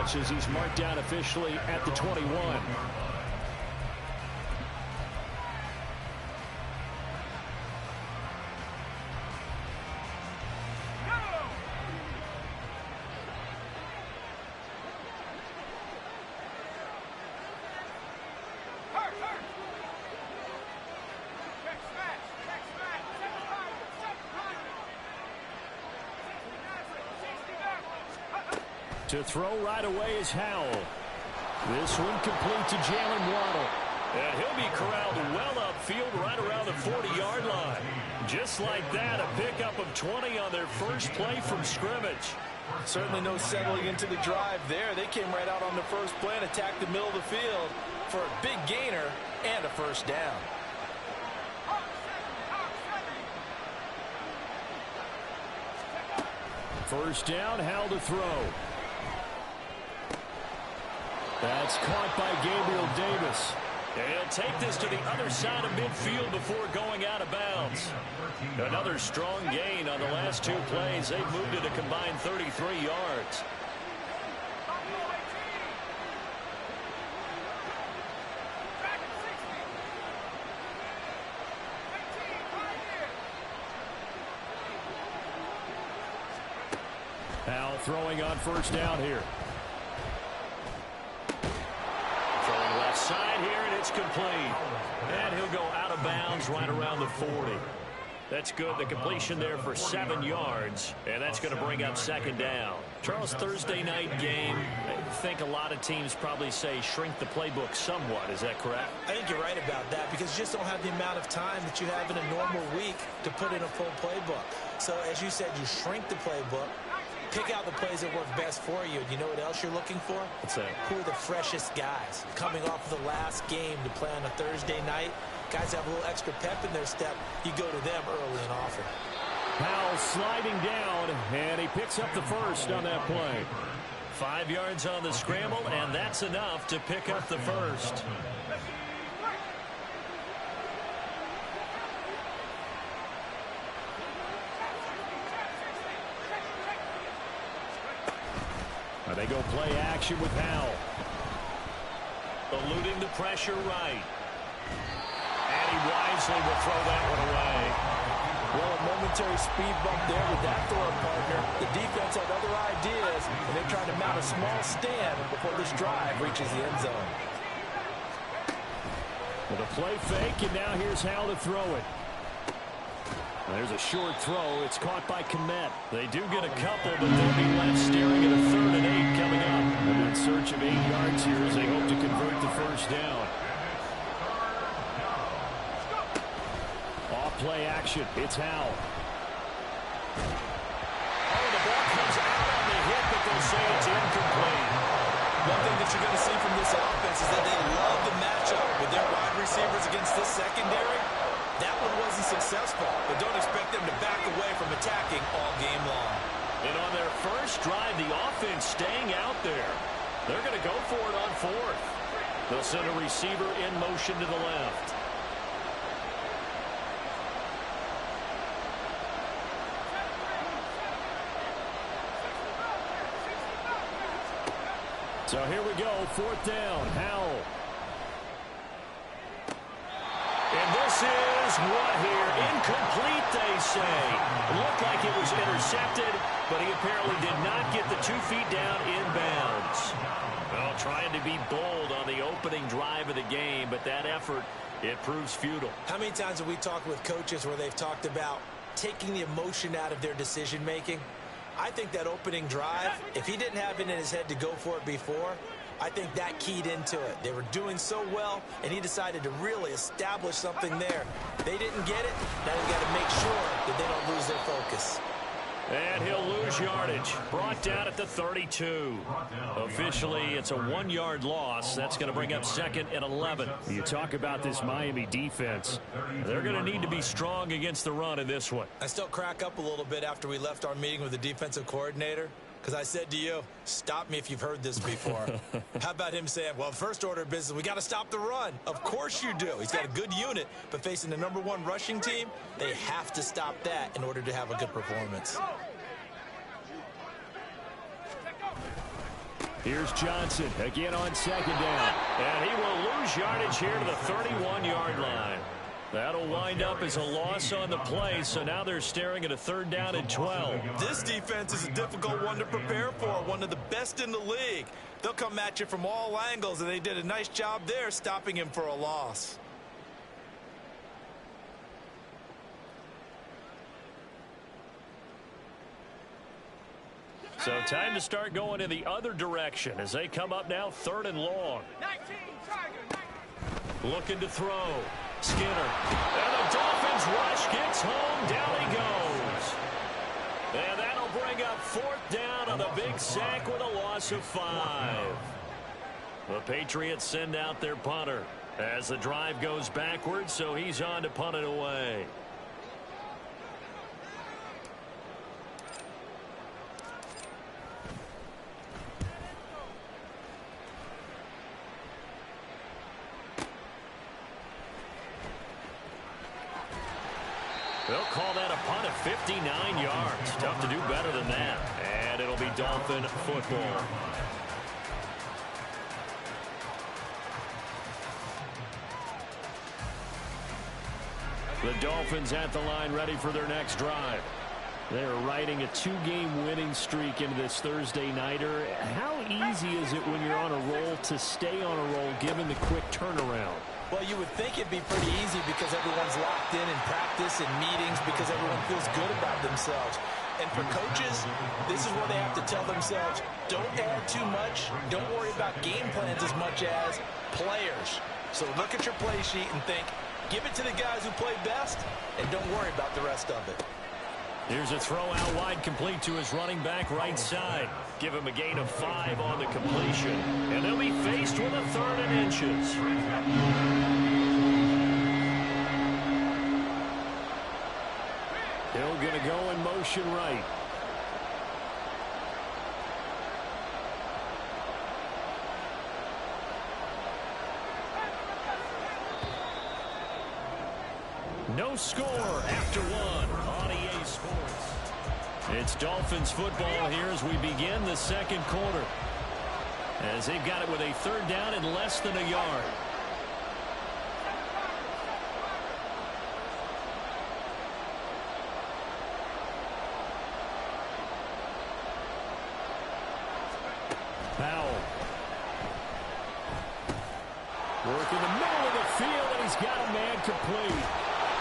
much as he's marked down officially at the 21. To throw right away is Howell. This one complete to Jalen Waddle. And he'll be corralled well upfield right around the 40-yard line. Just like that, a pickup of 20 on their first play from scrimmage. Certainly no settling into the drive there. They came right out on the first play and attacked the middle of the field for a big gainer and a first down. First down, Howell to throw. That's caught by Gabriel Davis. He'll take this to the other side of midfield before going out of bounds. Another strong gain on the last two plays. They've moved it a combined 33 yards. Howell throwing on first down here. Side here, and it's complete. And he'll go out of bounds right around the 40. That's good. The completion there for 7 yards, and that's going to bring up second down. Charles, Thursday night game, I think a lot of teams probably say shrink the playbook somewhat. Is that correct? I think you're right about that because you just don't have the amount of time that you have in a normal week to put in a full playbook. So, as you said, you shrink the playbook. Pick out the plays that work best for you. And you know what else you're looking for? What's that? Who are the freshest guys? Coming off of the last game to play on a Thursday night, guys have a little extra pep in their step. You go to them early and often. Powell sliding down, and he picks up the first on that play. 5 yards on the scramble, and that's enough to pick up the first. They go play action with Howell. Eluding the pressure right. And he wisely will throw that one away. Well, a momentary speed bump there with that throwing partner. The defense had other ideas, and they're trying to mount a small stand before this drive reaches the end zone. With a play fake, and now here's Howell to throw it. There's a short throw. It's caught by Kmet. They do get a couple, but they'll be left staring at a 3rd and 8 coming up. And in search of 8 yards here as they hope to convert the first down. Off play action. It's Howell. Oh, the ball comes out on the hit, but they'll say it's incomplete. One thing that you're going to see from this offense is that they love the matchup with their wide receivers against this secondary. That one wasn't successful, but don't expect them to back away from attacking all game long. And on their first drive, the offense staying out there. They're going to go for it on 4th. They'll send a receiver in motion to the left. So here we go, 4th down, Howell. And this is what here? Incomplete, they say. Looked like it was intercepted, but he apparently did not get the 2 feet down inbounds. Well, trying to be bold on the opening drive of the game, but that effort, it proves futile. How many times have we talked with coaches where they've talked about taking the emotion out of their decision-making? I think that opening drive, if he didn't have it in his head to go for it before, I think that keyed into it. They were doing so well, and he decided to really establish something there. They didn't get it. Now they've got to make sure that they don't lose their focus. And he'll lose yardage. Brought down at the 32. Officially, it's a 1-yard loss. That's going to bring up 2nd and 11. You talk about this Miami defense. They're going to need to be strong against the run in this one. I still crack up a little bit after we left our meeting with the defensive coordinator. Because I said to you, stop me if you've heard this before. How about him saying, well, first order of business, we got to stop the run. Of course you do. He's got a good unit, but facing the #1 rushing team, they have to stop that in order to have a good performance. Here's Johnson again on second down. And he will lose yardage here to the 31-yard line. That'll wind up as a loss on the play, so now they're staring at a 3rd down and 12. This defense is a difficult one to prepare for, one of the best in the league. They'll come at you from all angles, and they did a nice job there stopping him for a loss. So time to start going in the other direction as they come up now 3rd and long. Looking to throw. Skinner. And the Dolphins rush gets home. Down he goes. And that'll bring up 4th down on a big sack with a loss of 5. The Patriots send out their punter as the drive goes backwards, so he's on to punt it away. They'll call that a punt of 59 yards. Tough to do better than that. And it'll be Dolphin football. The Dolphins at the line ready for their next drive. They're riding a 2-game winning streak into this Thursday nighter. How easy is it when you're on a roll to stay on a roll given the quick turnaround? Well, you would think it'd be pretty easy because everyone's locked in practice and meetings because everyone feels good about themselves. And for coaches, this is where they have to tell themselves, don't add too much, don't worry about game plans as much as players. So look at your play sheet and think, give it to the guys who play best, and don't worry about the rest of it. Here's a throw out wide, complete to his running back right side. Give him a gain of 5 on the completion. And they'll be faced with a 3rd and inches. Hill going to go in motion right. No score after 1 on EA Sports. It's Dolphins football here as we begin the 2nd quarter. As they've got it with a 3rd down and less than a yard. Powell. Work in the middle of the field, and he's got a man complete.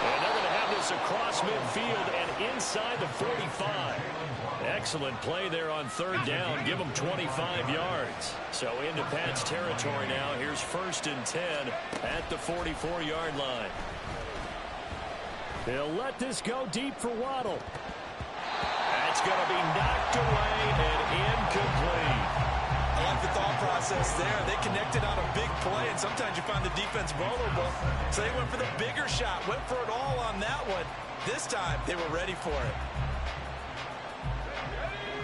And they're going to have this across midfield and inside the 45. Excellent play there on 3rd down. Give them 25 yards. So into Pat's territory now. Here's 1st and 10 at the 44-yard line. They'll let this go deep for Waddle. That's going to be knocked away and incomplete. I like the thought process there. They connected on a big play, and sometimes you find the defense vulnerable. So they went for the bigger shot, went for it all on that one. This time, they were ready for it.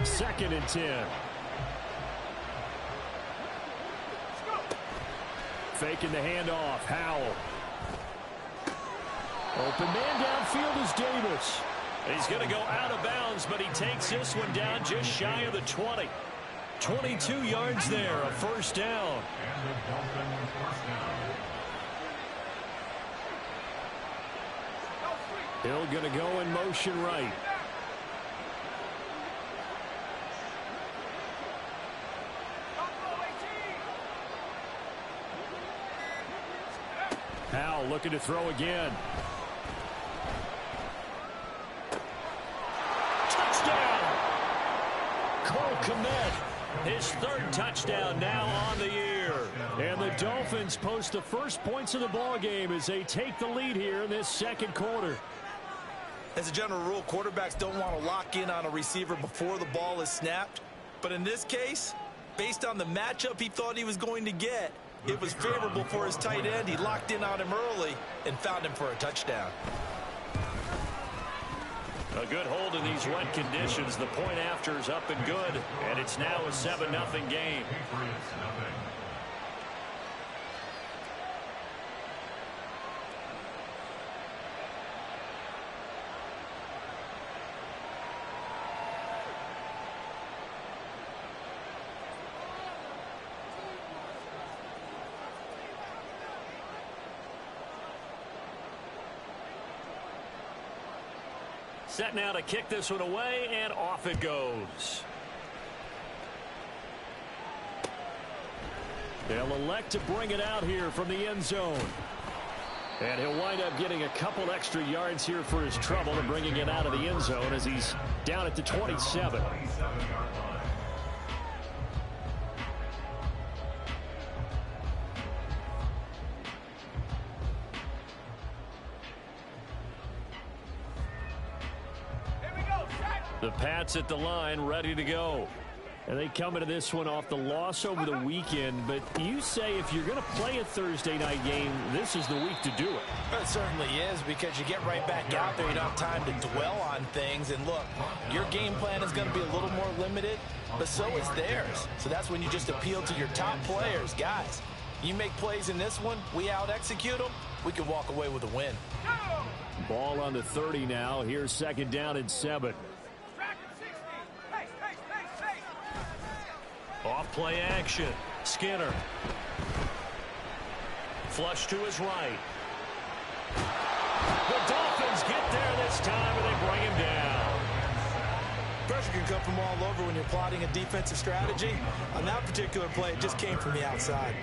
2nd and 10. Faking the handoff. Howell. Open man downfield is Davis. He's going to go out of bounds, but he takes this one down just shy of the 20. 22 yards there, a 1st down. Hill going to go in motion right. Powell looking to throw again. Touchdown! Cole Kmet. His 3rd touchdown now on the year. And the Dolphins post the first points of the ball game as they take the lead here in this 2nd quarter. As a general rule, quarterbacks don't want to lock in on a receiver before the ball is snapped. But in this case, based on the matchup he thought he was going to get, it was favorable for his tight end. He locked in on him early and found him for a touchdown. A good hold in these wet conditions. The point after is up and good, and it's now a 7-0 game. Set now to kick this one away, and off it goes. They'll elect to bring it out here from the end zone. And he'll wind up getting a couple extra yards here for his trouble and bringing it out of the end zone as he's down at the 27. The Pats at the line, ready to go. And they come into this one off the loss over the weekend. But you say if you're going to play a Thursday night game, this is the week to do it. It certainly is, because you get right back out there. You don't have time to dwell on things. And look, your game plan is going to be a little more limited, but so is theirs. So that's when you just appeal to your top players. Guys, you make plays in this one, we out-execute them, we can walk away with a win. Ball on the 30 now. Here's second down and 7. Off play action. Skinner. Flush to his right. The Dolphins get there this time, and they bring him down. Pressure can come from all over when you're plotting a defensive strategy. On that particular play, it just came from the outside.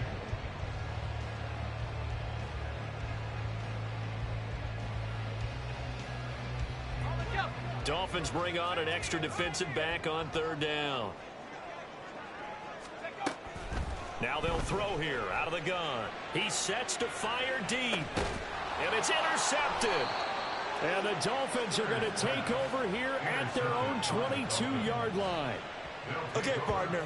Dolphins bring on an extra defensive back on third down. Now they'll throw here out of the gun. He sets to fire deep. And it's intercepted. And the Dolphins are going to take over here at their own 22-yard line. Okay, partner,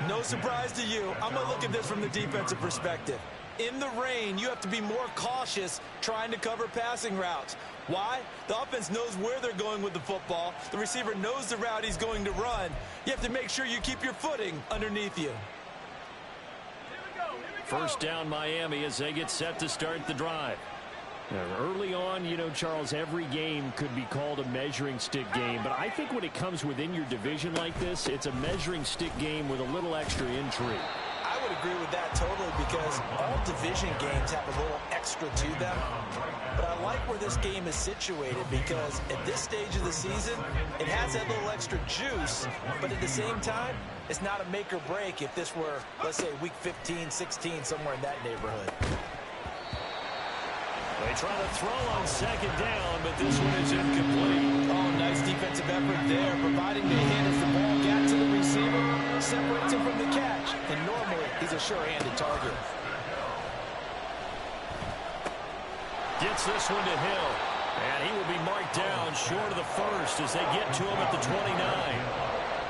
no surprise to you. I'm going to look at this from the defensive perspective. In the rain, you have to be more cautious trying to cover passing routes. Why? The offense knows where they're going with the football. The receiver knows the route he's going to run. You have to make sure you keep your footing underneath you. First down Miami as they get set to start the drive. Now, early on, you know, Charles, every game could be called a measuring stick game. But I think when it comes within your division like this, it's a measuring stick game with a little extra intrigue. I would agree with that totally, because all division games have a little extra to them. But I like where this game is situated, because at this stage of the season, it has that little extra juice. But at the same time, it's not a make or break if this were, let's say, week 15, 16, somewhere in that neighborhood. They try to throw on second down, but this one is incomplete. Oh, nice defensive effort there, providing the hit as the ball got to the receiver, separates him from the catch, and normally he's a sure-handed target. Gets this one to Hill, and he will be marked down short of the first as they get to him at the 29.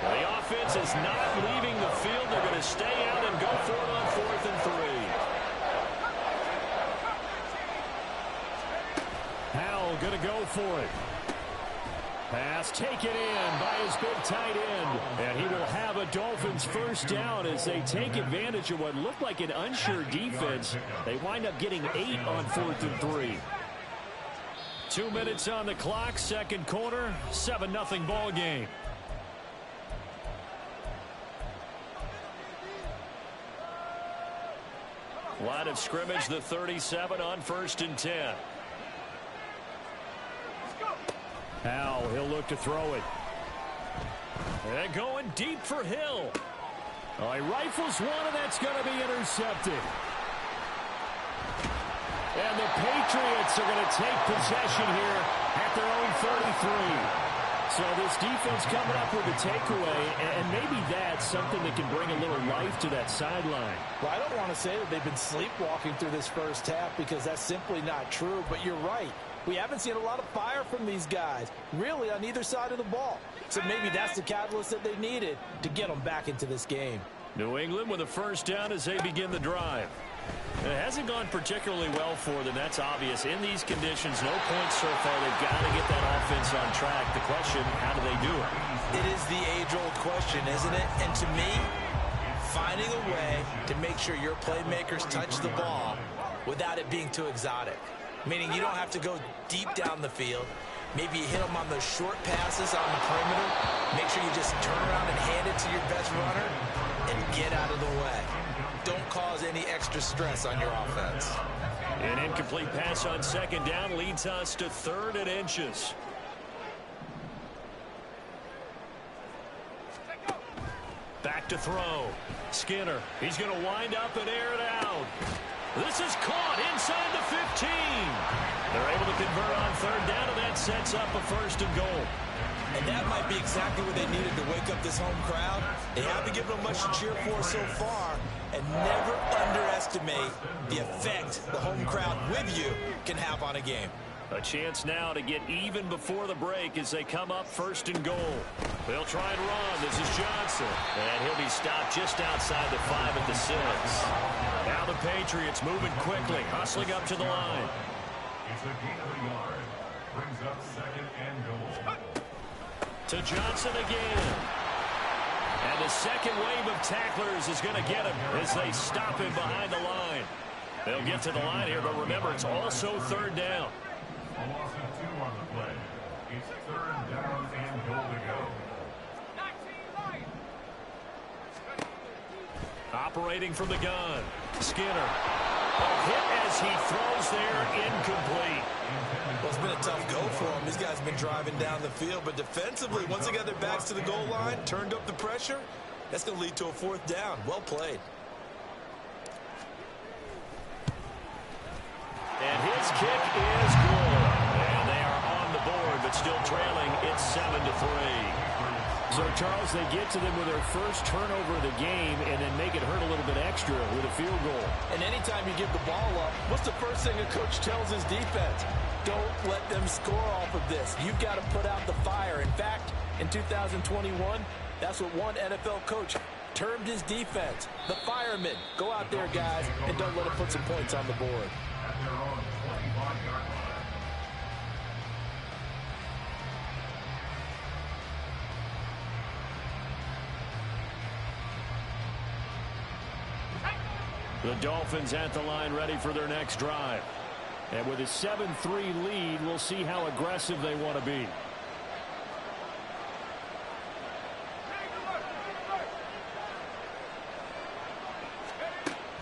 The offense is not leaving the field. They're going to stay out and go for it on 4th and 3. Howell going to go for it. Pass taken in by his big tight end. And he will have a Dolphins first down as they take advantage of what looked like an unsure defense. They wind up getting 8 on 4th and 3. 2 minutes on the clock, second quarter, 7-0 ball game. Line of scrimmage, the 37 on 1st and 10. Howell, he'll look to throw it. And going deep for Hill. Oh, he rifles one, and that's going to be intercepted. And the Patriots are going to take possession here at their own 33. So this defense coming up with a takeaway, and maybe that's something that can bring a little life to that sideline. Well, I don't want to say that they've been sleepwalking through this first half, because that's simply not true, but you're right. We haven't seen a lot of fire from these guys, really, on either side of the ball. So maybe that's the catalyst that they needed to get them back into this game. New England with a first down as they begin the drive. It hasn't gone particularly well for them. That's obvious. In these conditions, no points so far. They've got to get that offense on track. The question, how do they do it? It is the age-old question, isn't it? And to me, finding a way to make sure your playmakers touch the ball without it being too exotic. Meaning you don't have to go deep down the field. Maybe you hit them on those short passes on the perimeter. Make sure you just turn around and hand it to your best runner and get out of the way. Don't cause any extra stress on your offense. An incomplete pass on second down leads us to 3rd and inches. to throw. Skinner, he's going to wind up and air it out. This is caught inside the 15. They're able to convert on third down, and that sets up a 1st and goal. And that might be exactly what they needed to wake up this home crowd. They haven't given them much to cheer for so far. And never underestimate the effect the home crowd with you can have on a game. A chance now to get even before the break as they come up 1st and goal. They'll try and run. This is Johnson. And he'll be stopped just outside the 5 at the 6. Now the Patriots moving quickly, hustling up to the line. It's a gain of a yard. Brings up 2nd and goal. To Johnson again. And the second wave of tacklers is going to get him as they stop him behind the line. They'll get to the line here, but remember, it's also 3rd down. A loss of 2 on the play. It's 3rd down and goal to go. Operating from the gun. Skinner. A hit as he throws there, incomplete. Well, it's been a tough go for them. These guys have been driving down the field, but defensively, once they got their backs to the goal line, turned up the pressure, that's going to lead to a 4th down. Well played. And his kick is good. And they are on the board, but still trailing. It's 7-3. So, Charles, they get to them with their first turnover of the game and then make it hurt a little bit extra with a field goal. And anytime you give the ball up, what's the first thing a coach tells his defense? Don't let them score off of this. You've got to put out the fire. In fact, in 2021, that's what one NFL coach termed his defense. The firemen. Go out there, guys, and don't let them put some points on the board. At their own 25-yard line. The Dolphins at the line ready for their next drive. And with a 7-3 lead, we'll see how aggressive they want to be.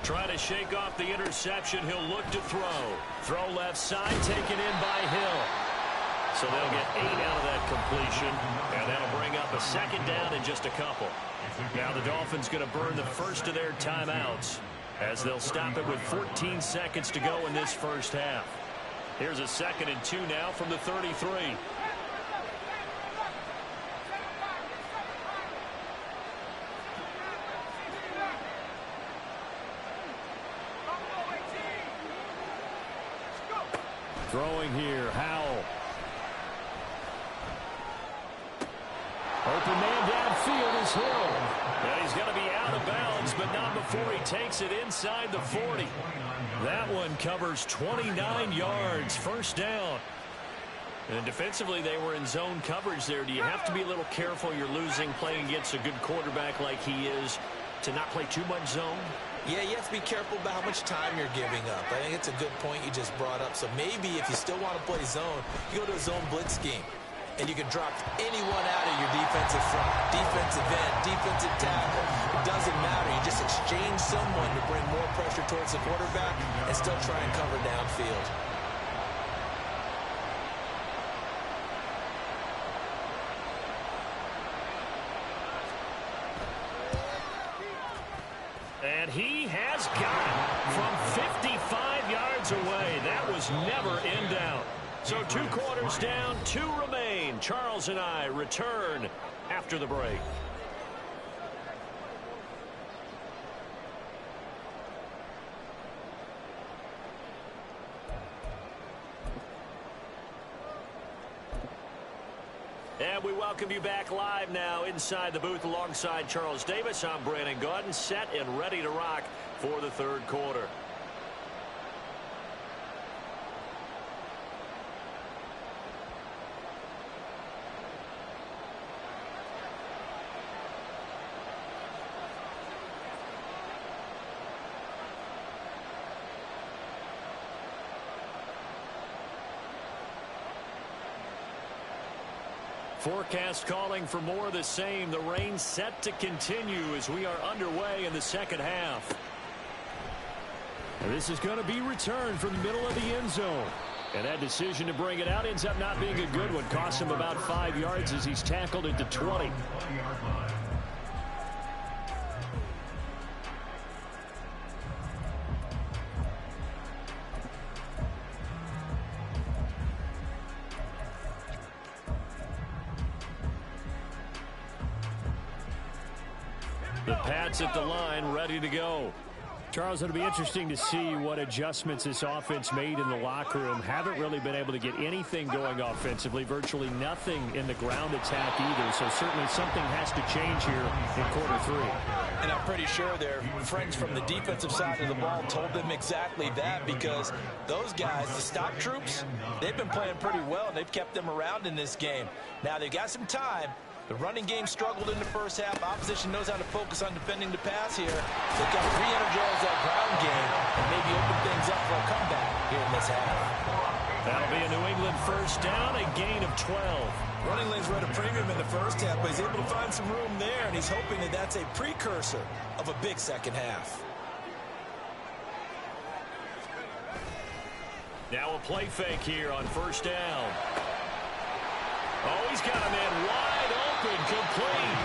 Trying to shake off the interception. He'll look to throw. Throw left side, taken in by Hill. So they'll get 8 out of that completion. And that'll bring up a 2nd down in just a couple. Now the Dolphins going to burn the first of their timeouts, as they'll stop it with 14 seconds to go in this first half. Here's a 2nd and 2 now from the 33. Throwing here, Howell. Open man downfield is Hill. And he's going to be out of bounds, but not before he takes it inside the 40. That one covers 29 yards. 1st down. And defensively, they were in zone coverage there. Do you have to be a little careful? You're losing, playing against a good quarterback like he is, to not play too much zone? Yeah, you have to be careful about how much time you're giving up. I think it's a good point you just brought up. So maybe if you still want to play zone, you go to a zone blitz scheme. And you can drop anyone out of your defensive front, defensive end, defensive tackle. It doesn't matter. You just exchange someone to bring more pressure towards the quarterback and still try and cover downfield. And he has got it from 55 yards away. That was never in doubt. So 2 quarters down, 2 remain. Charles and I return after the break. And we welcome you back live now inside the booth alongside Charles Davis. I'm Brandon Gaudin, set and ready to rock for the 3rd quarter. Forecast calling for more of the same. The rain set to continue as we are underway in the 2nd half. This is going to be returned from the middle of the end zone. And that decision to bring it out ends up not being a good one. Cost him about 5 yards as he's tackled at the 20. The Pats at the line, ready to go. Charles, it'll be interesting to see what adjustments this offense made in the locker room. Haven't really been able to get anything going offensively, virtually nothing in the ground attack either. So certainly something has to change here in quarter three. And I'm pretty sure their friends from the defensive side of the ball told them exactly that, because those guys, the stop troops, they've been playing pretty well. They've kept them around in this game. Now they've got some time. The running game struggled in the first half. Opposition knows how to focus on defending the pass here. They've got to re-energize that ground game and maybe open things up for a comeback here in this half. That'll be a New England first down, a gain of 12. Running lanes were at a premium in the first half, but he's able to find some room there, and he's hoping that that's a precursor of a big second half. Now a play fake here on first down. Oh, he's got a man wide open, complete.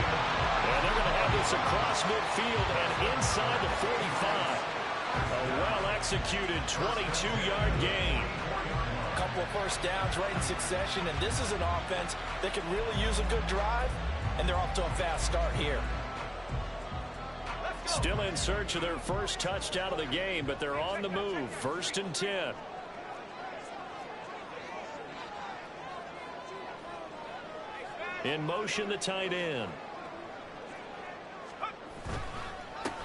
And they're going to have this across midfield and inside the 45. A well-executed 22-yard gain. A couple of first downs right in succession, and this is an offense that could really use a good drive, and they're off to a fast start here. Still in search of their first touchdown of the game, but they're on the move. 1st and 10. In motion, the tight end.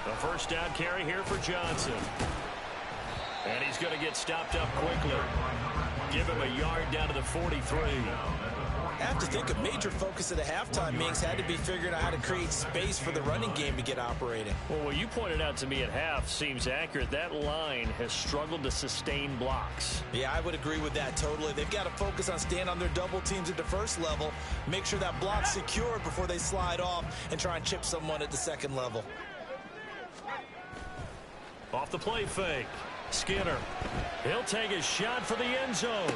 The first down carry here for Johnson. And he's going to get stopped up quickly. Give him a yard down to the 43. I have to think a major focus of the halftime meetings had to be figuring out how to create space for the running game to get operating. Well, what you pointed out to me at half seems accurate. That line has struggled to sustain blocks. Yeah, I would agree with that totally. They've got to focus on staying on their double teams at the first level, make sure that block's secured before they slide off and try and chip someone at the second level. Off the play fake. Skinner. He'll take a shot for the end zone.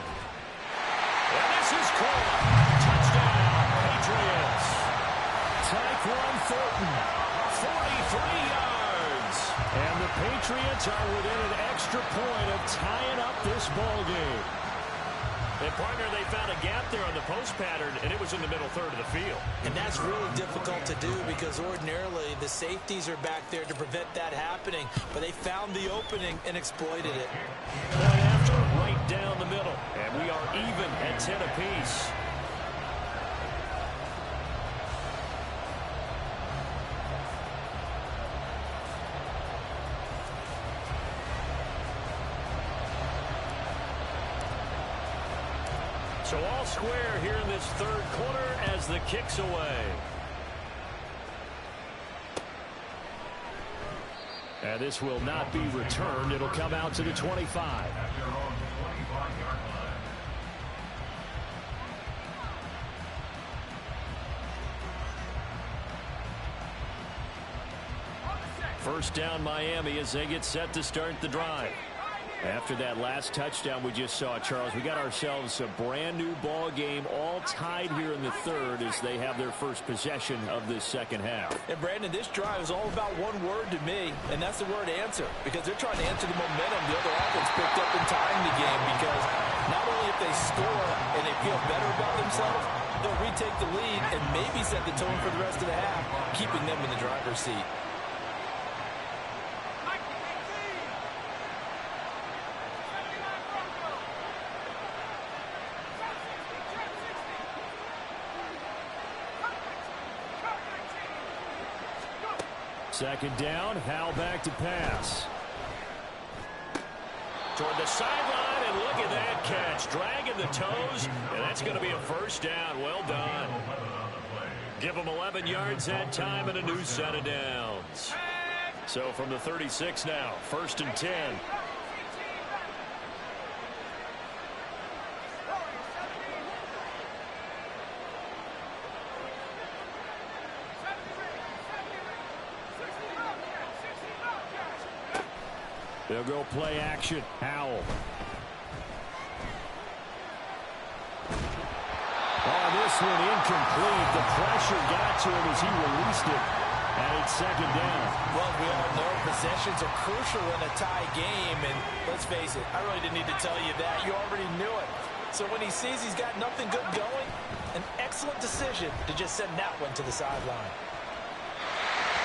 And this is caught. Touchdown, Patriots. Tyquan Thornton, 43 yards. And the Patriots are within an extra point of tying up this ball game. And, partner, they found a gap there on the post pattern, and it was in the middle third of the field. And that's really difficult to do because ordinarily the safeties are back there to prevent that happening. But they found the opening and exploited it. Point after, right down the middle. And we are even at 10 apiece. So all square here in this third quarter as the kick's away. And this will not be returned. It'll come out to the 25. First down Miami as they get set to start the drive. After that last touchdown we just saw, Charles, we got ourselves a brand new ball game, all tied here in the third as they have their first possession of this second half. And Brandon, this drive is all about one word to me, and that's the word answer, because they're trying to answer the momentum the other offense picked up in tying the game, because not only if they score and they feel better about themselves, they'll retake the lead and maybe set the tone for the rest of the half, keeping them in the driver's seat. Second down, Howell back to pass. Toward the sideline, and look at that catch. Dragging the toes, and that's going to be a first down. Well done. Give them 11 yards that time and a new set of downs. So from the 36 now, 1st and 10. They'll go play action. Howell. Oh, this one incomplete. The pressure got to him as he released it. And it's second down. Well, we all know possessions are crucial in a tie game. And let's face it, I really didn't need to tell you that. You already knew it. So when he sees he's got nothing good going, an excellent decision to just send that one to the sideline.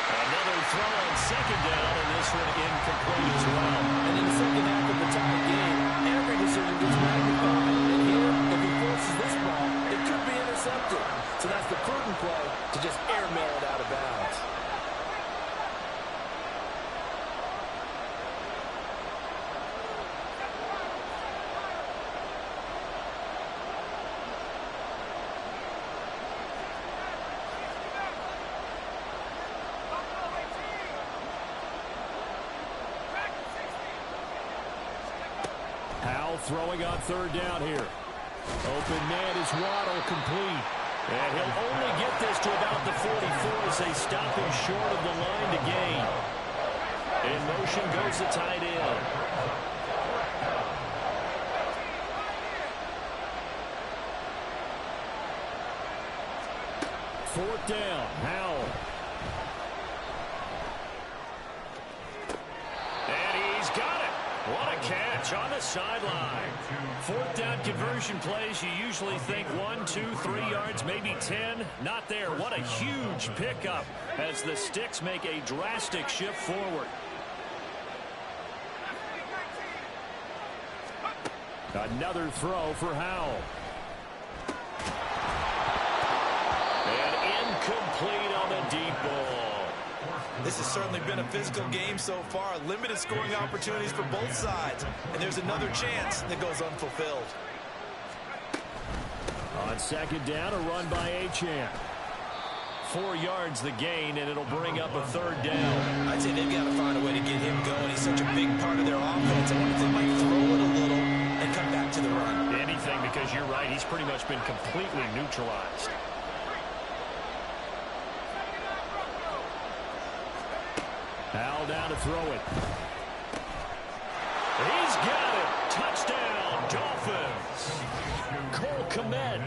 Another throw on second down, and this one incomplete as well. And in the second half of the tie game, every decision gets magnified. And here, if he forces this ball, it could be intercepted. So that's the prudent play to just airmail it out of bounds. Throwing on third down here. Open man is Waddle, complete. And he'll only get this to about the 44 as they stop him short of the line to gain. In motion goes the tight end. Fourth down, Howell. And he's got it. What a catch on the sideline. Fourth down conversion plays, you usually think 1, 2, 3 yards, maybe 10. Not there. What a huge pickup as the Sticks make a drastic shift forward. Another throw for Howell. And incomplete on the deep ball. This has certainly been a physical game so far. Limited scoring opportunities for both sides. And there's another chance that goes unfulfilled. On second down, a run by Achane. 4 yards the gain, and it'll bring up a third down. I'd say they've got to find a way to get him going. He's such a big part of their offense. I wonder if they might throw it a little and come back to the run. Anything, because you're right. He's pretty much been completely neutralized. Howell down to throw it. He's got it. Touchdown, Dolphins. Cole Kmet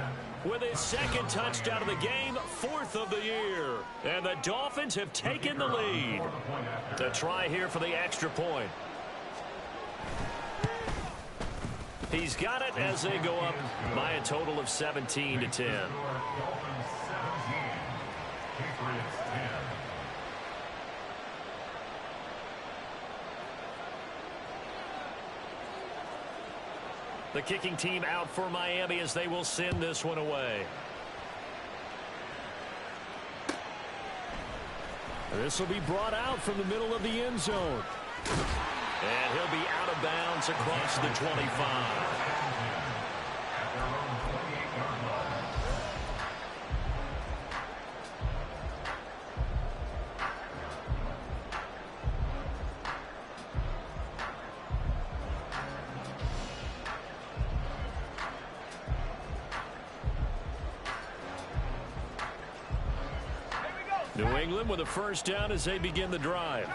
with his second touchdown of the game, 4th of the year. And the Dolphins have taken the lead. To try here for the extra point. He's got it as they go up by a total of 17-10. Dolphins 17, Patriots 10. The kicking team out for Miami as they will send this one away. This will be brought out from the middle of the end zone. And he'll be out of bounds across the 25. New England with a first down as they begin the drive.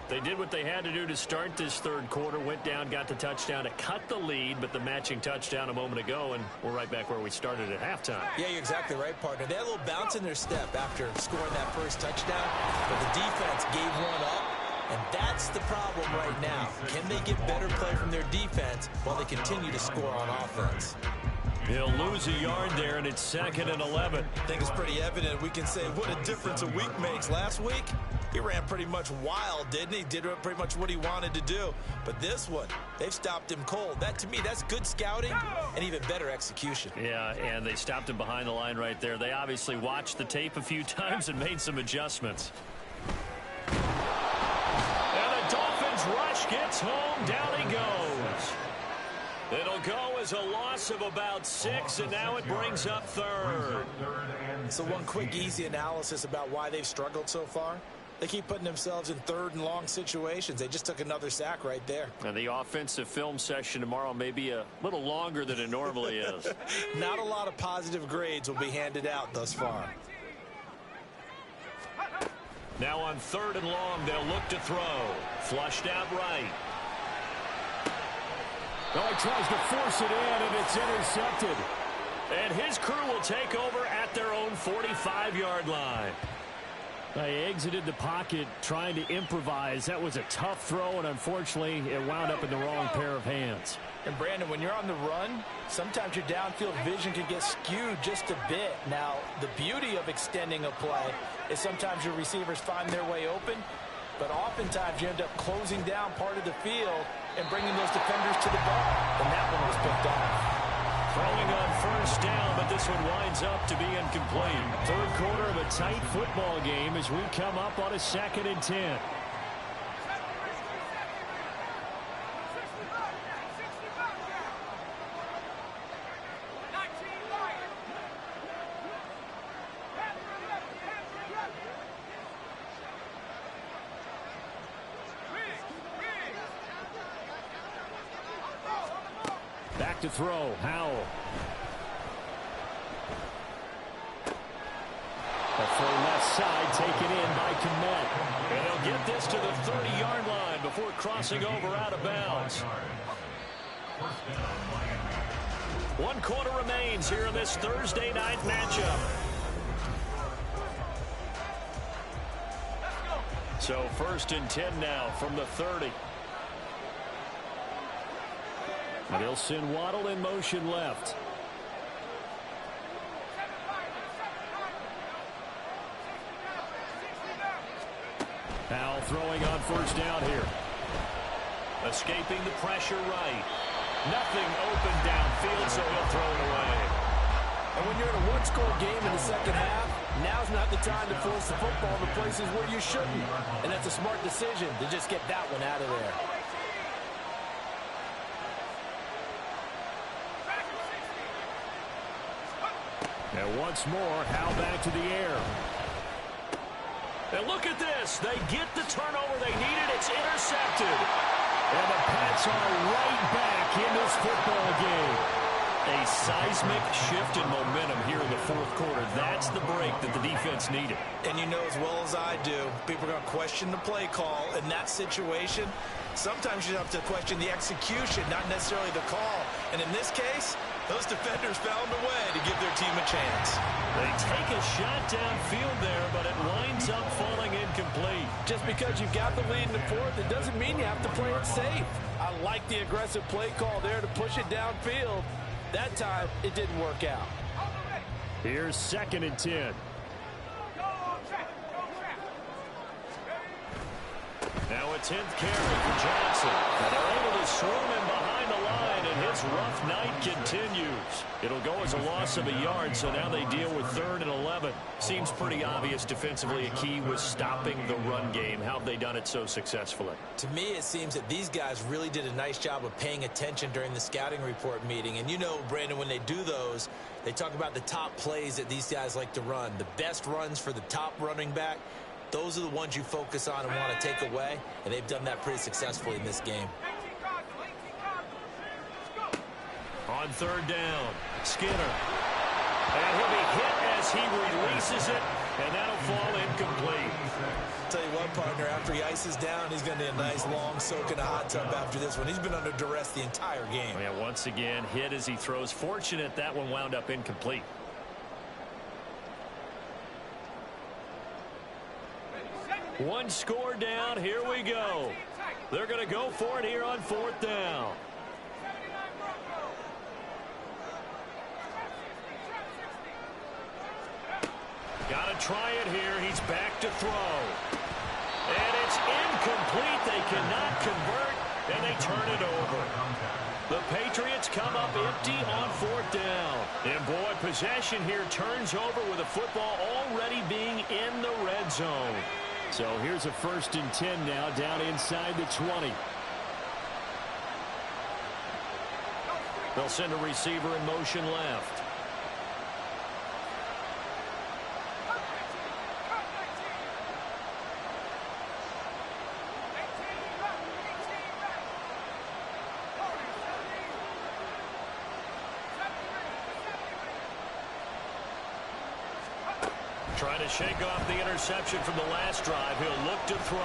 They did what they had to do to start this third quarter, went down, got the touchdown to cut the lead, but the matching touchdown a moment ago, and we're right back where we started at halftime. Yeah, you're exactly right, partner. They had a little bounce in their step after scoring that first touchdown, but the defense gave one up, and that's the problem right now. Can they get better play from their defense while they continue to score on offense? He'll lose a yard there, and it's 2nd and 11. I think it's pretty evident. We can say what a difference a week makes. Last week, he ran pretty much wild, didn't he? Did pretty much what he wanted to do. But this one, they've stopped him cold. That, to me, that's good scouting and even better execution. Yeah, and they stopped him behind the line right there. They obviously watched the tape a few times and made some adjustments. And the Dolphins rush gets home. Down he goes. It'll go as a loss of about 6, and now it brings up third. So one quick, easy analysis about why they've struggled so far. They keep putting themselves in third and long situations. They just took another sack right there. And the offensive film session tomorrow may be a little longer than it normally is. Not a lot of positive grades will be handed out thus far. Now on 3rd and long, they'll look to throw. Flushed out right. Oh, he tries to force it in, and it's intercepted. And his crew will take over at their own 45-yard line. They exited the pocket trying to improvise. That was a tough throw, and unfortunately, it wound up in the wrong pair of hands. And, Brandon, when you're on the run, sometimes your downfield vision can get skewed just a bit. Now, the beauty of extending a play is sometimes your receivers find their way open, but oftentimes you end up closing down part of the field and bringing those defenders to the ball. And that one was picked off. Throwing on first down, but this one winds up to be incomplete. Third quarter of a tight football game as we come up on a 2nd and 10. Back to throw, Howell. A full left side taken in by Kmet. And he'll get this to the 30-yard line before crossing over out of bounds. 1 quarter remains here in this Thursday night matchup. So 1st and 10 now from the 30. And they'll send Waddle in motion left. Howell throwing on first down here. Escaping the pressure right. Nothing open downfield, so he'll throw it away. And when you're in a one-score game in the second half, now's not the time to force the football to places where you shouldn't. And that's a smart decision to just get that one out of there. And once more, Howell back to the air. And look at this. They get the turnover they needed. It's intercepted. And the Pats are right back in this football game. A seismic shift in momentum here in the 4th quarter. That's the break that the defense needed. And you know as well as I do, people are going to question the play call in that situation. Sometimes you have to question the execution, not necessarily the call. And in this case, those defenders found a way to give their team a chance. They take a shot downfield there, but it winds up falling incomplete. Just because you've got the lead in the 4th, it doesn't mean you have to play it safe. I like the aggressive play call there to push it downfield. That time, it didn't work out. Here's 2nd and 10. Now a 10th carry for Johnson. And they're able to swarm him behind the line, and his rough night continues. It'll go as a loss of a yard, so now they deal with 3rd and 11. Seems pretty obvious defensively a key was stopping the run game. How have they done it so successfully? To me, it seems that these guys really did a nice job of paying attention during the scouting report meeting. And you know, Brandon, when they do those, they talk about the top plays that these guys like to run. The best runs for the top running back. Those are the ones you focus on and want to take away, and they've done that pretty successfully in this game. On 3rd down, Skinner. And he'll be hit as he releases it, and that'll fall incomplete. Tell you what, partner, after he ices down, he's going to need a nice long soak in a hot tub after this one. He's been under duress the entire game. Yeah, once again, hit as he throws. Fortunate that one wound up incomplete. One score down. Here we go. They're going to go for it here on 4th down. Got to try it here. He's back to throw. And it's incomplete. They cannot convert, and they turn it over. The Patriots come up empty on 4th down. And boy, possession here turns over with the football already being in the red zone. So here's a 1st and 10 now down inside the 20. They'll send a receiver in motion left. Trying to shake off the interception from the last drive. He'll look to throw.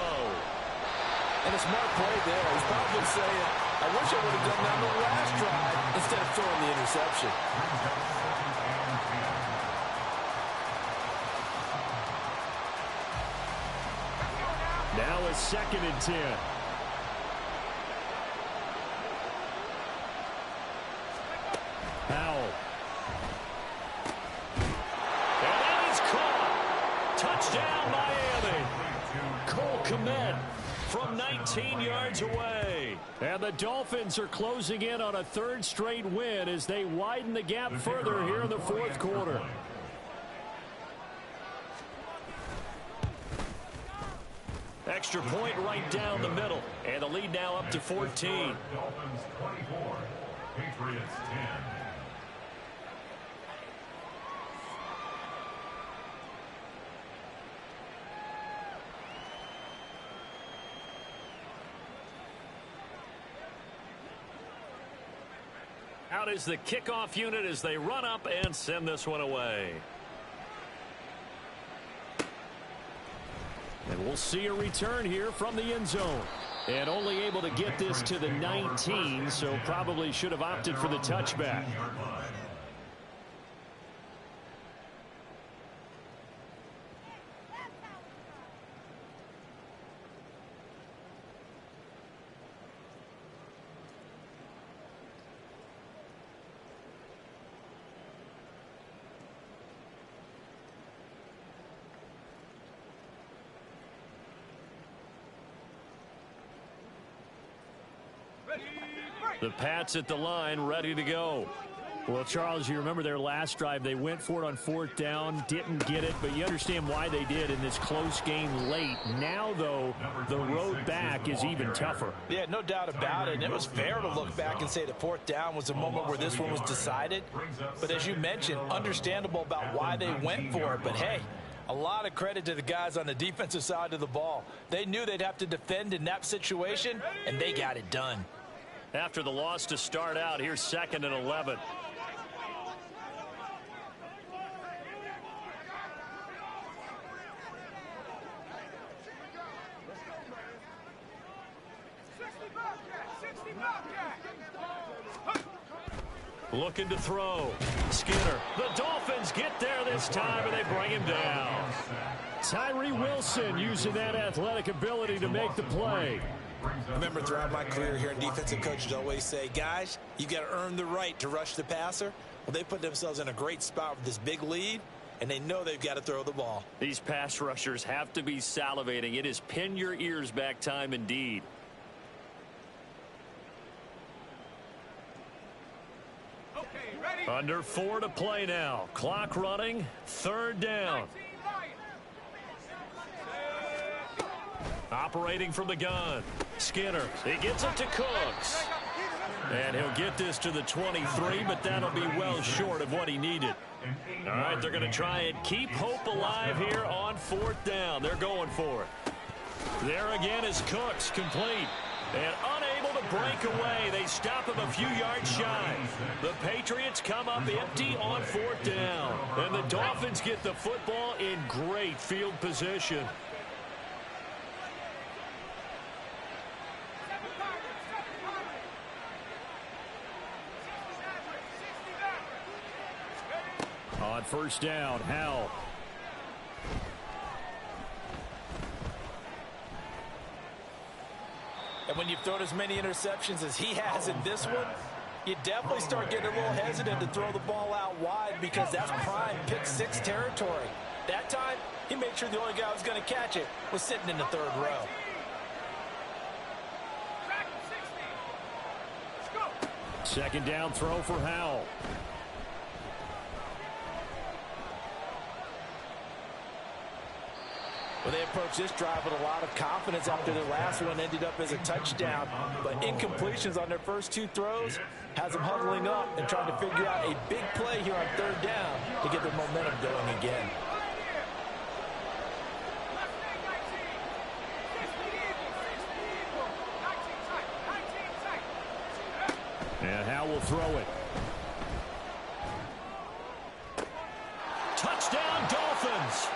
And a smart play there. He's probably saying, I wish I would have done that on the last drive instead of throwing the interception. Now a 2nd and 10. Howell. And that is caught. Touchdown. 17 yards away. And the Dolphins are closing in on a third straight win as they widen the gap further here in the fourth quarter. Extra point right down the middle. And the lead now up to 14. Dolphins 24, Patriots 10. Out is the kickoff unit as they run up and send this one away. And we'll see a return here from the end zone. And only able to get this to the 19, so probably should have opted for the touchback. The Pats at the line, ready to go. Well, Charles, you remember their last drive. They went for it on fourth down, didn't get it, but you understand why they did in this close game late. Now, though, the road back is even tougher. Yeah, no doubt about it. And it was fair to look back and say the fourth down was the moment where this one was decided. But as you mentioned, understandable about why they went for it. But, hey, a lot of credit to the guys on the defensive side of the ball. They knew they'd have to defend in that situation, and they got it done. After the loss to start out, here's 2nd and 11. Looking to throw. Skinner. The Dolphins get there this time, and they bring him down. Tyree Wilson using that athletic ability to make the play. I remember throughout my career here, defensive coaches always say, guys, you got to earn the right to rush the passer. Well, they put themselves in a great spot with this big lead, and they know they've got to throw the ball. These pass rushers have to be salivating. It is pin your ears back time indeed. Under 4 to play now. Clock running. 3rd down. Operating from the gun. Skinner. He gets it to Cooks. And he'll get this to the 23, but that'll be well short of what he needed. All right, they're going to try and keep hope alive here on 4th down. They're going for it. There again is Cooks, complete. And unable to break away. They stop him a few yards shy. The Patriots come up empty on 4th down. And the Dolphins get the football in great field position. On 1st down, Howell. And when you've thrown as many interceptions as he has in this one, you definitely start getting a little hesitant to throw the ball out wide because that's prime pick 6 territory. That time, he made sure the only guy who was going to catch it was sitting in the 3rd row. Second down throw for Howell. Well, they approached this drive with a lot of confidence after their last one ended up as a touchdown. But incompletions on their first 2 throws has them huddling up and trying to figure out a big play here on 3rd down to get their momentum going again. And Howell will throw it. Touchdown, Dolphins!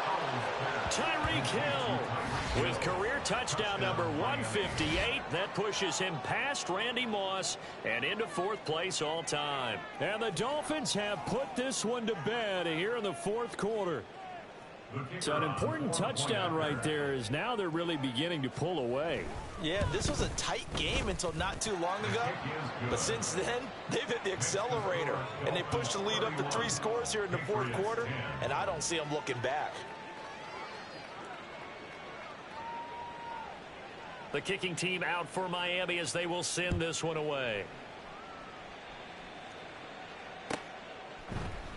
Tyreek Hill with career touchdown number 158. That pushes him past Randy Moss and into 4th place all time. And the Dolphins have put this one to bed here in the 4th quarter. It's an important touchdown right there as now they're really beginning to pull away. Yeah, this was a tight game until not too long ago. But since then, they've hit the accelerator. And they pushed the lead up to 3 scores here in the 4th quarter. And I don't see them looking back. The kicking team out for Miami as they will send this one away.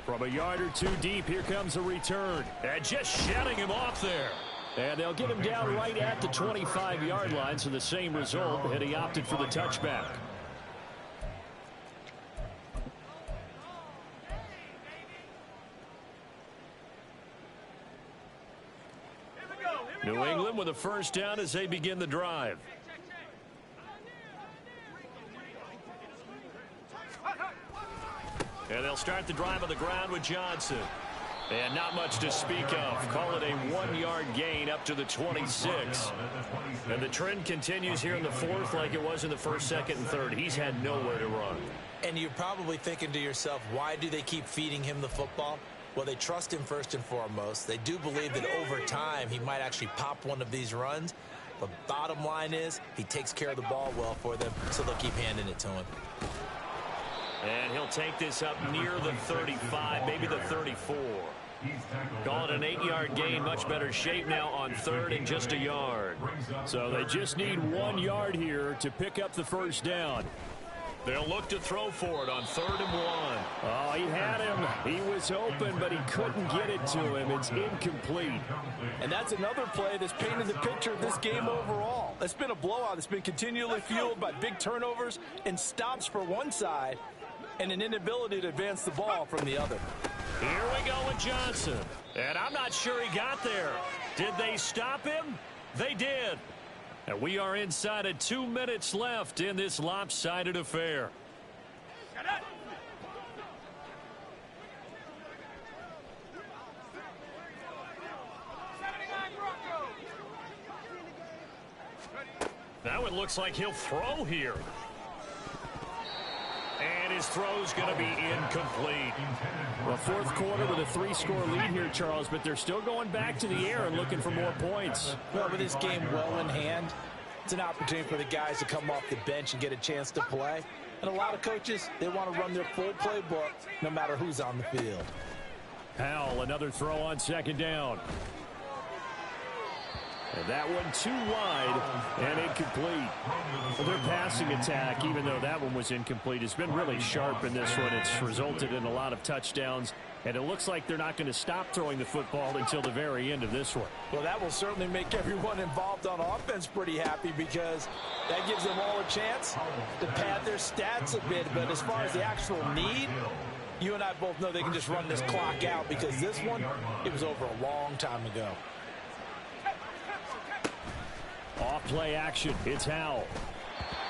From a yard or two deep, here comes a return. And just shutting him off there. And they'll get him down right at the 25-yard line, so the same result, and he opted for the touchback. New England with a first down as they begin the drive. And they'll start the drive on the ground with Johnson. And not much to speak of. Call it a 1-yard gain up to the 26. And the trend continues here in the fourth like it was in the first, second, and third. He's had nowhere to run. And you're probably thinking to yourself, why do they keep feeding him the football? Well, they trust him first and foremost. They do believe that over time he might actually pop one of these runs. But bottom line is he takes care of the ball well for them, so they'll keep handing it to him. And he'll take this up near the 35, maybe the 34. Call it an 8-yard gain. Much better shape now on third and just a yard. So they just need 1 yard here to pick up the first down. They'll look to throw for it on 3rd and 1. Oh, he had him. He was open, but he couldn't get it to him. It's incomplete. And that's another play that's painted the picture of this game overall. It's been a blowout. It's been continually fueled by big turnovers and stops for one side and an inability to advance the ball from the other. Here we go with Johnson. And I'm not sure he got there. Did they stop him? They did. And we are inside of 2 minutes left in this lopsided affair. Now it looks like he'll throw here. And his throw's going to be incomplete. Well, fourth quarter with a 3-score lead here, Charles, but they're still going back to the air and looking for more points. Well, with this game well in hand, it's an opportunity for the guys to come off the bench and get a chance to play. And a lot of coaches, they want to run their full playbook no matter who's on the field. Howell, another throw on second down. And that one too wide and incomplete. Well, their passing attack, even though that one was incomplete, has been really sharp in this one. It's resulted in a lot of touchdowns, and it looks like they're not going to stop throwing the football until the very end of this one. Well, that will certainly make everyone involved on offense pretty happy because that gives them all a chance to pad their stats a bit. But as far as the actual need, you and I both know they can just run this clock out because this one, it was over a long time ago. Off play action. It's Howell.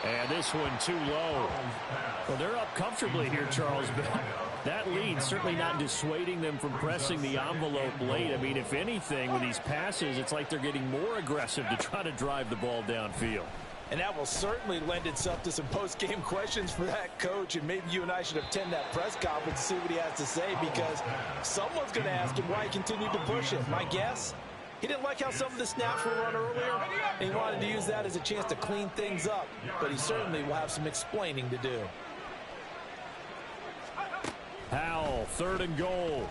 And this one too low. Well, they're up comfortably here, Charles, but that lead certainly not dissuading them from pressing the envelope late. I mean, if anything, with these passes, it's like they're getting more aggressive to try to drive the ball downfield. And that will certainly lend itself to some post-game questions for that coach. And maybe you and I should attend that press conference to see what he has to say because someone's going to ask him why he continued to push it. My guess? He didn't like how some of the snaps were run earlier, and he wanted to use that as a chance to clean things up. But he certainly will have some explaining to do. Howell, 3rd and goal.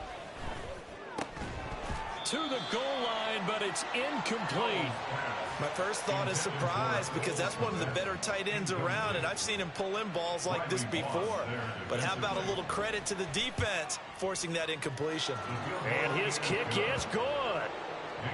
To the goal line, but it's incomplete. My first thought is surprise because that's one of the better tight ends around, and I've seen him pull in balls like this before. But how about a little credit to the defense forcing that incompletion? And his kick is good.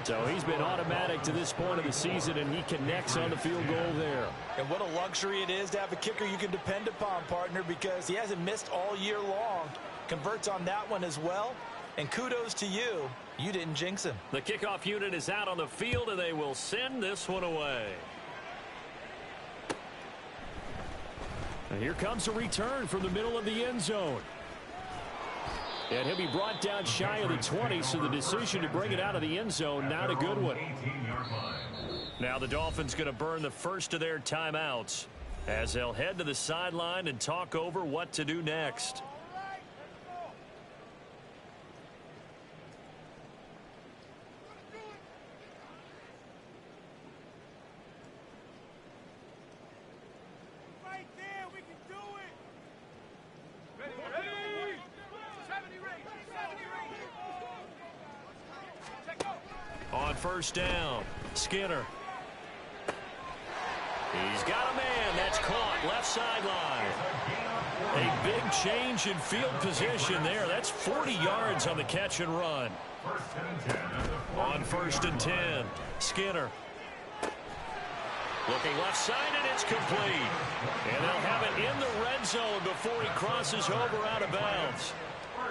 So he's been automatic to this point of the season, and he connects on the field goal there. And what a luxury it is to have a kicker you can depend upon, partner, because he hasn't missed all year long. Converts on that one as well. And kudos to you. You didn't jinx him. The kickoff unit is out on the field, and they will send this one away. And here comes a return from the middle of the end zone. And he'll be brought down shy of the 20, so the decision to bring it out of the end zone, not a good one. Now the Dolphins going to burn the first of their timeouts as they'll head to the sideline and talk over what to do next. On first down, Skinner. He's got a man. That's caught. Left sideline. A big change in field position there. That's 40 yards on the catch and run. On 1st and 10, Skinner. Looking left side, and it's complete. And they'll have it in the red zone before he crosses over out of bounds.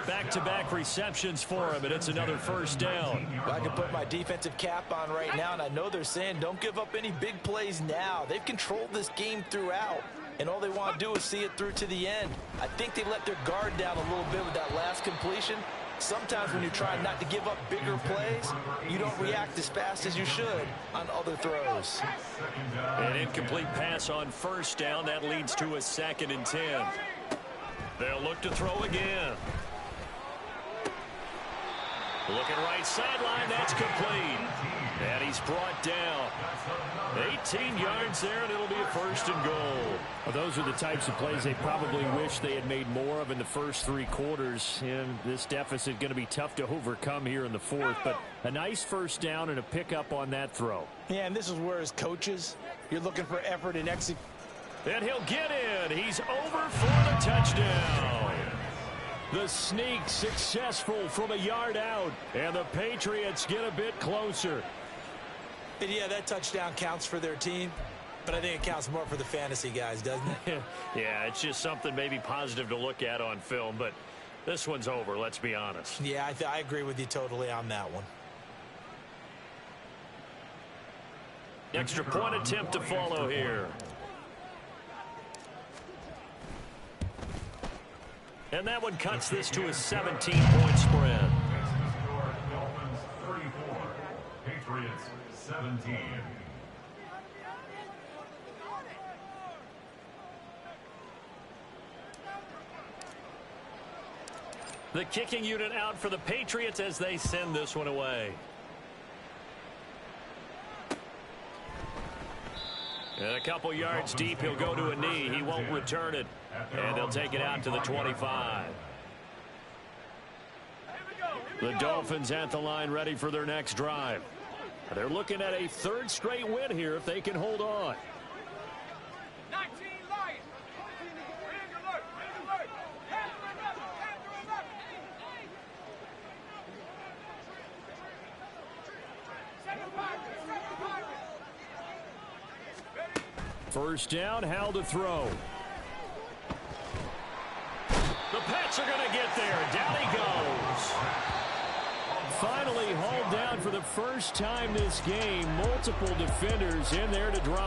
Back-to-back receptions for him, and it's another 1st down. I can put my defensive cap on right now, and I know they're saying don't give up any big plays now. They've controlled this game throughout, and all they want to do is see it through to the end. I think they let their guard down a little bit with that last completion. Sometimes when you're trying not to give up bigger plays, you don't react as fast as you should on other throws. An incomplete pass on 1st down. That leads to a 2nd and 10. They'll look to throw again. Looking right sideline, that's complete. And he's brought down. 18 yards there, and it'll be a 1st and goal. Well, those are the types of plays they probably wish they had made more of in the first 3 quarters. And this deficit going to be tough to overcome here in the 4th. But a nice 1st down and a pickup on that throw. Yeah, and this is where as coaches, you're looking for effort and execution. And he'll get in. He's over for the touchdown. The sneak successful from a yard out. And the Patriots get a bit closer. And yeah, that touchdown counts for their team, but I think it counts more for the fantasy guys, doesn't it? Yeah, it's just something maybe positive to look at on film, but this one's over, let's be honest. Yeah, I agree with you totally on that one. Extra point attempt to follow here. And that one cuts this to a 17-point spread. Dolphins 34, Patriots 17. The kicking unit out for the Patriots as they send this one away. And a couple yards deep, he'll go to a knee. He won't return it. And they'll take it out to the 25. The Dolphins at the line ready for their next drive. They're looking at a 3rd straight win here if they can hold on. 19 Lions. First down, Hal to throw. The Pats are going to get there. Down he goes. Finally hauled down for the first time this game. Multiple defenders in there to drop